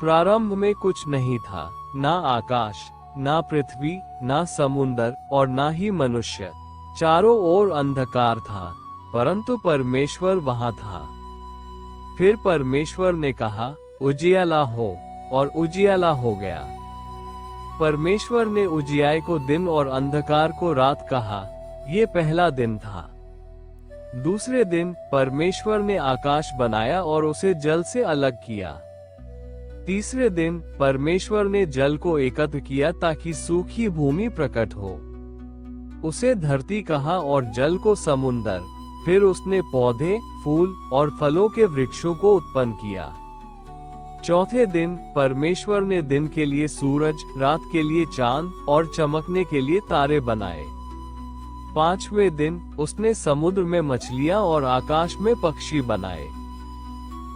प्रारंभ में कुछ नहीं था, ना आकाश, ना पृथ्वी, ना समुंदर और ना ही मनुष्य। चारों ओर अंधकार था, परंतु परमेश्वर वहां था। फिर परमेश्वर ने कहा, उजियाला हो, और उजियाला हो गया। परमेश्वर ने उजियाले को दिन और अंधकार को रात कहा। ये पहला दिन था। दूसरे दिन परमेश्वर ने आकाश बनाया और उसे जल से अलग किया। तीसरे दिन परमेश्वर ने जल को एकत्र किया ताकि सूखी भूमि प्रकट हो। उसे धरती कहा और जल को समुंदर। फिर उसने पौधे, फूल और फलों के वृक्षों को उत्पन्न किया। चौथे दिन परमेश्वर ने दिन के लिए सूरज, रात के लिए चांद और चमकने के लिए तारे बनाए। पांचवें दिन उसने समुद्र में मछलियां और आकाश में पक्षी बनाए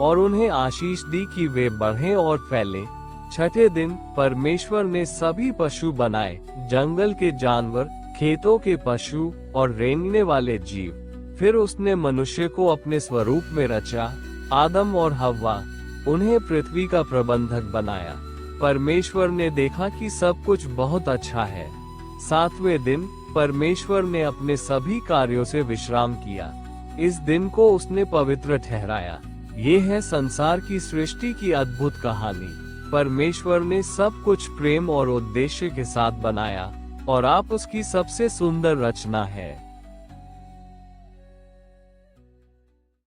और उन्हें आशीष दी कि वे बढ़ें और फैलें। छठे दिन परमेश्वर ने सभी पशु बनाए, जंगल के जानवर, खेतों के पशु और रेंगने वाले जीव। फिर उसने मनुष्य को अपने स्वरूप में रचा, आदम और हव्वा। उन्हें पृथ्वी का प्रबंधक बनाया। परमेश्वर ने देखा कि सब कुछ बहुत अच्छा है। सातवें दिन परमेश्वर ने अपने सभी कार्यों से विश्राम किया। इस दिन को उसने पवित्र ठहराया। ये है संसार की सृष्टि की अद्भुत कहानी। परमेश्वर ने सब कुछ प्रेम और उद्देश्य के साथ बनाया और आप उसकी सबसे सुंदर रचना है।